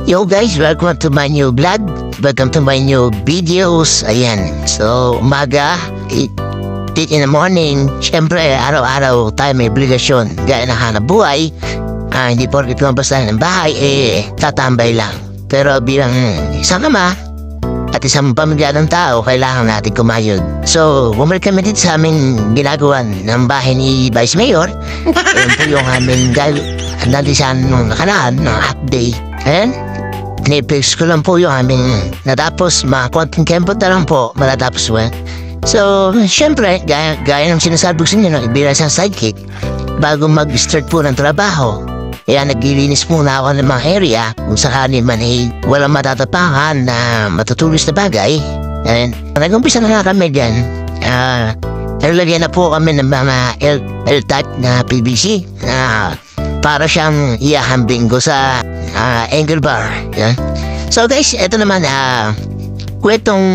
Yo guys, welcome to my new vlog. Welcome to my new videos. Ayan, so umaga, 8 in the morning. Siyempre, araw-araw tayo may obligasyon. Gaya ng hanap buhay. Hindi porket lumabas ng bahay, tatambay lang. Pero bilang isang ama at isang pamilya ng tao, kailangan natin kumayod. So, bumalik kami dito sa aming ginagawa ng bahay ni Vice Mayor. Ayan po yung aming nalisan nung nakaraan, ng half-day. Ayan. Pinipix ko lang po yung aming natapos, mga konting kempot na lang po, matatapos mo. So, syempre, gaya ng sinasabi ko sa inyo, bilang isang sidekick, bago mag-start po ng trabaho, kaya naglilinis muna ako ng mga area kung sakali man walang matatapakan na matutulis na bagay. And nag-umpisa na kami dyan. Nalagyan na po kami ng mga L-type na PVC. Para siyang iahambing ko sa angle bar. Yan. So guys, eto naman, kwentong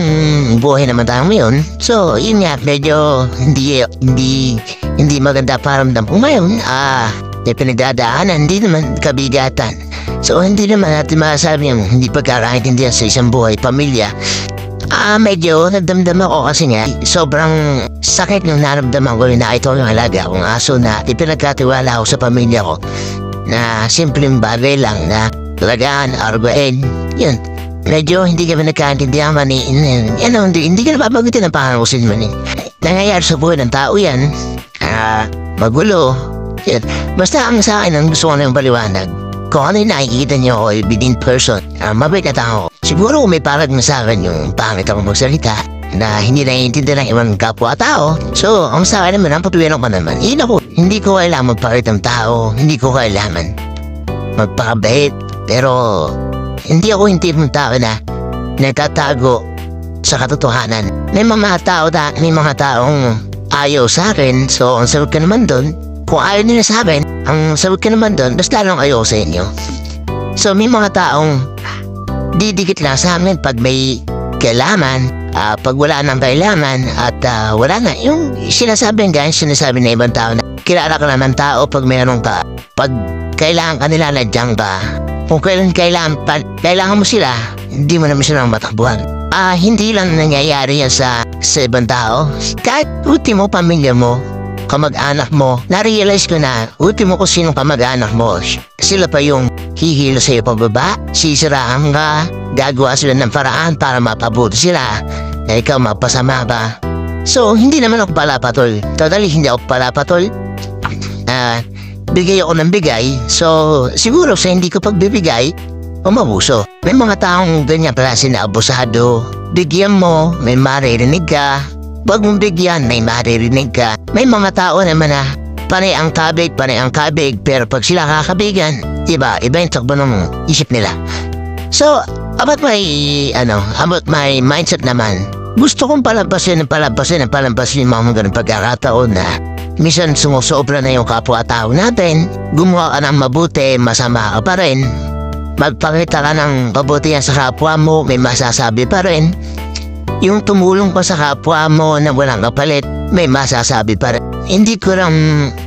buhay naman tayo ngayon. So, yun nga, medyo hindi maganda paramdam ko ngayon. May pinagdadaanan, hindi naman kabigatan. So, hindi naman natin masasabi yung hindi pagkakaintindihan sa isang buhay, pamilya. Medyo nagdamdam ako kasi nga, sobrang sakit yung naramdaman ko na ito yung alaga kong aso na ipinagkatiwala ako sa pamilya ko. Na simpleng bagay lang na talagaan, arguin, yun. Medyo hindi kami nagkaintindihan man hindi ka napapagutin ang pangalusin man Nangyayari sa buhay ng tao yan, magulo. Yan. Basta ang sa akin, ang gusto ko na yung paliwanag. Kung ano yung nakikita niyo ako, within person, mabait na tao. Siguro may parag na sa akin yung pangit akong magsalita na hindi naiintindihan ng ibang kapwa-tao. So, ang sa akin naman, ang patuwiran ko naman, hindi ko kailangan magparit ng tao, hindi ko kailangan magpakabait. Pero, hindi ako yung tipong tao na nagtatago sa katotohanan. May mga taong ayaw sa akin, so ang sagot ka naman doon, kung ayaw nila sa akin, ang sagot ka naman doon, mas lalong ayaw sa inyo. So may mga taong didikit lang sa amin pag may kailangan, pag wala nang kailangan at wala na. Yung sinasabi na ibang tao na kilala ka naman tao pag mayroon ka. Pag kailangan ka nila, nandiyan ka. Kung kailangan mo sila, hindi mo naman silang matakbuhan. Hindi lang nangyayari yan sa ibang tao. Kahit ultimo pamilya mo, kamag-anak mo, na-realize ko na ultimo ko sinong kamag-anak mo. Sila pa yung hihilo sa'yo pababa, sisiraan ka, gagawa sila ng paraan para mapabuti sila, na ikaw mapasama ba. So, hindi naman ako palapatol. Totally, hindi ako palapatol. Bigay ako ng bigay, so siguro sa hindi ko pagbibigay, umabuso. May mga taong ganyan klase na abusado. Bigyan mo, may maririnig ka. Wag mong bigyan, may maririnig ka. May mga tao naman na panay ang kabig, pero pag sila kakabigan, iba yung takbo ng isip nila. So, about my mindset naman, gusto kong palampasin yung mga ganun pagkakataon na minsan sumusobra na yung kapwa-tao natin, gumawa ka ng mabuti, masama ka pa rin. Magpakita ka ng kabutihan sa kapwa mo, may masasabi pa rin. Yung tumulong pa sa kapwa mo na walang kapalit, may masasabi pa rin. Hindi ko lang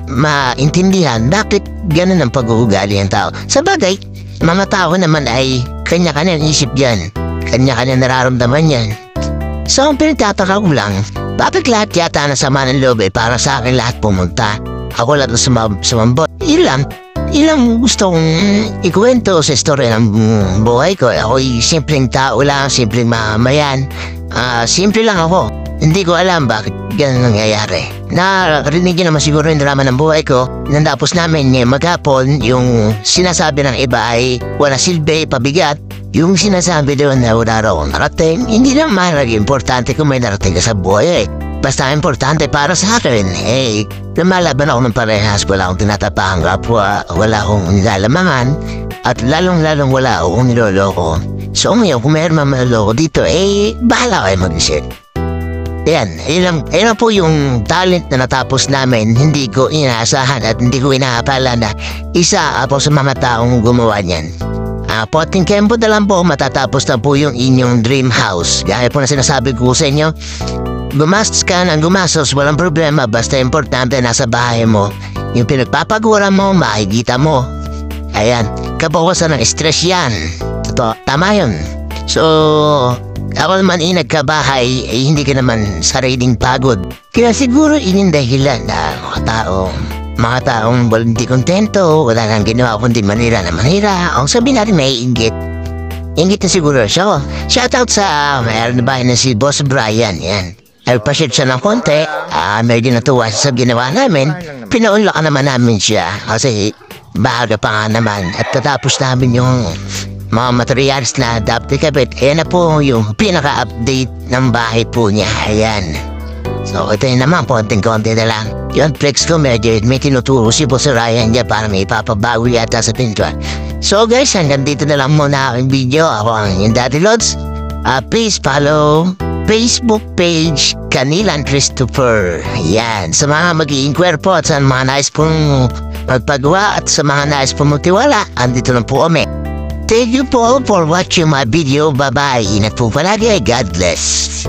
maintindihan bakit ganun ang pag-uugali ng tao. Sa bagay, mga tao naman ay kanya-kanya isip yan. Kanya-kanya nararamdaman yan. So, ang pinagtataka ko lang, bakit lahat yata nasama ng loob para sa akin lahat pumunta? Ako lahat sumambot. Ilang gusto kong ikwento sa istorya ng buhay ko. Ako'y simpleng tao lang, simpleng mamamayan. Simple lang ako. Hindi ko alam bakit ganun nangyayari. Narinig niyo naman siguro yung drama ng buhay ko. Nandapos namin maghapon, yung sinasabi ng iba ay wala silbi, pabigat. Yung sinasabi doon na wala raw narating, hindi lang mahalaga importante kung may narating ka sa buhay. Basta importante para sa akin. Lumalaban ako ng parehas, wala akong tinatapahang kapwa, wala akong nilalamangan, at lalong-lalong wala akong niloloko. So ngayon, kung mayroon mamaloko dito, bahala kayo mag-isip. Yan po yung talent na natapos namin. Hindi ko inaasahan at hindi ko inaapala na isa ako sa mga taong gumawa niyan. Poting kempo na lang po, matatapos na po yung inyong dream house. Gaya po na sinasabi ko sa inyo, gumastos ka ng gumastos, walang problema, basta importante nasa bahay mo. Yung pinagpapagura mo, makikita mo. Ayan, kabawasan ng stress yan. Tama yun. So, ako naman nagkabahay, hindi ka naman sariling pagod. Kaya siguro ining dahilan na mga taong hindi kontento, wala nang ginawa kundi manira na manira. Ang sabi natin may inggit. Inggit na siguro siya. Shoutout sa mayroon na bahay na si Boss Brian, yan. Ay pasyat siya ng konti, medyo natuwa siya sa ginawa namin. Pinaunlakan naman namin siya kasi bahaga pa nga naman at tatapos namin yung mga materials na dapat ikabit. Ayan na po yung pinaka-update ng bahay po niya. Ayan. So ito yun naman, konting-konti na lang. Yun, flex ko medyo may tinuturo si Boss Ryan niya para may ipapabago yata sa pintuan. So guys, hanggang dito na lang muna aking video. Ako ang yung Daddy Lods. Please follow Facebook page Kanilan Christopher. Yan. Sa mga mag-i-inquire po at sa mga nais pong magpagawa at sa mga nais pong magtiwala, andito lang po kami. Thank you po for watching my video. Bye-bye. Ingat po palagi. God bless.